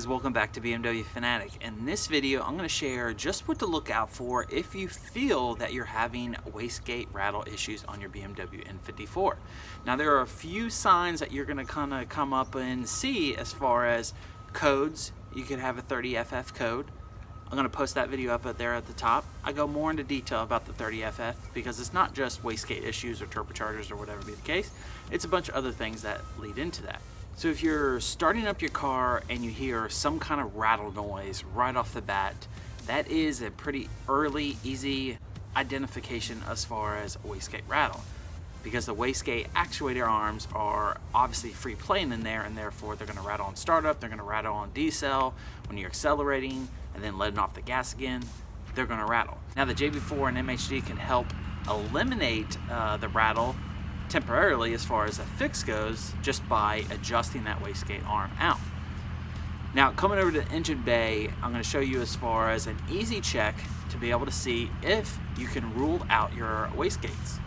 guys, welcome back to BMW Fanatic. In this video, I'm going to share just what to look out for if you feel that you're having wastegate rattle issues on your BMW N54. Now, there are a few signs that you're going to kind of come up and see as far as codes. You could have a 30FF code. I'm going to post that video up there at the top. I go more into detail about the 30FF because it's not just wastegate issues or turbochargers or whatever be the case. It's a bunch of other things that lead into that. So if you're starting up your car and you hear some kind of rattle noise right off the bat, that is a pretty early, easy identification as far as a wastegate rattle, because the wastegate actuator arms are obviously free playing in there, and therefore they're going to rattle on startup, they're going to rattle on decel when you're accelerating and then letting off the gas again, they're going to rattle. Now the JB4 and MHD can help eliminate the rattle temporarily as far as a fix goes, just by adjusting that wastegate arm out. Now coming over to the engine bay, I'm going to show you as far as an easy check to be able to see if you can rule out your wastegates.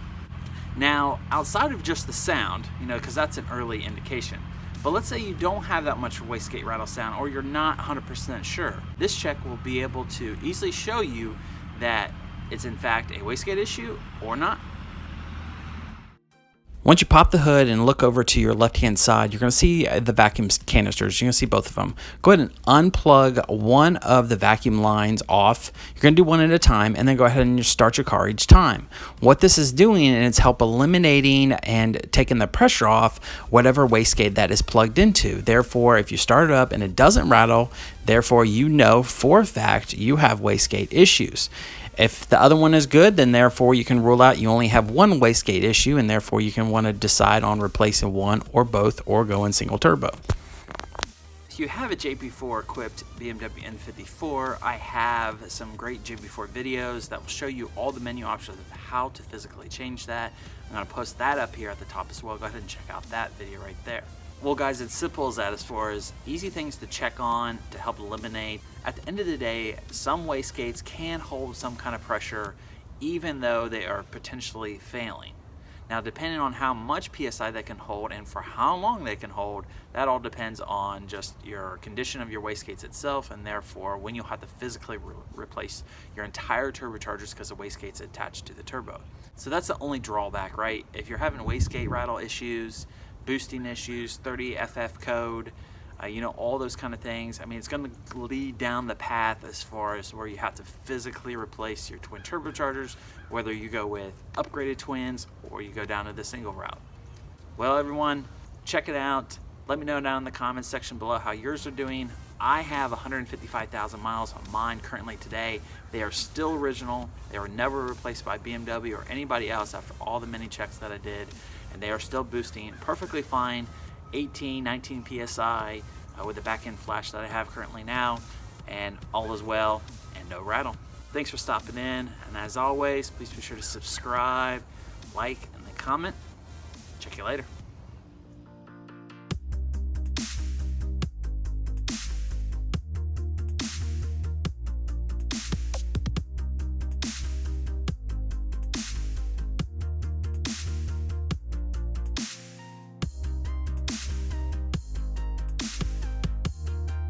Now outside of just the sound, because that's an early indication, but let's say you don't have that much wastegate rattle sound, or you're not 100% sure, this check will be able to easily show you that it's in fact a wastegate issue or not. Once you pop the hood and look over to your left-hand side, you're going to see the vacuum canisters. You're going to see both of them. Go ahead and unplug one of the vacuum lines off. You're going to do one at a time, and then go ahead and just start your car each time. What this is doing is help eliminating and taking the pressure off whatever wastegate that is plugged into. Therefore, if you start it up and it doesn't rattle, therefore you know for a fact you have wastegate issues. If the other one is good, then therefore you can rule out you only have one wastegate issue, and therefore you can want to decide on replacing one or both, or go in single turbo. If you have a JB4 equipped BMW N54, I have some great JB4 videos that will show you all the menu options of how to physically change that. I'm going to post that up here at the top as well. Go ahead and check out that video right there. Well guys, it's simple as that as far as easy things to check on to help eliminate. At the end of the day, some wastegates can hold some kind of pressure even though they are potentially failing. Now depending on how much PSI they can hold and for how long they can hold, that all depends on just your condition of your wastegates itself, and therefore when you'll have to physically replace your entire turbochargers because the wastegate's attached to the turbo. So that's the only drawback, right? If you're having wastegate rattle issues, boosting issues, 30FF code, all those kind of things. I mean, it's going to lead down the path as far as where you have to physically replace your twin turbochargers, whether you go with upgraded twins or you go down to the single route. Well, everyone, check it out. Let me know down in the comments section below how yours are doing. I have 155,000 miles on mine currently today. They are still original. They were never replaced by BMW or anybody else after all the mini checks that I did, and they are still boosting perfectly fine, 18, 19 PSI with the back end flash that I have currently now, and all is well and no rattle. Thanks for stopping in, and as always, please be sure to subscribe, like, and then comment. Check you later.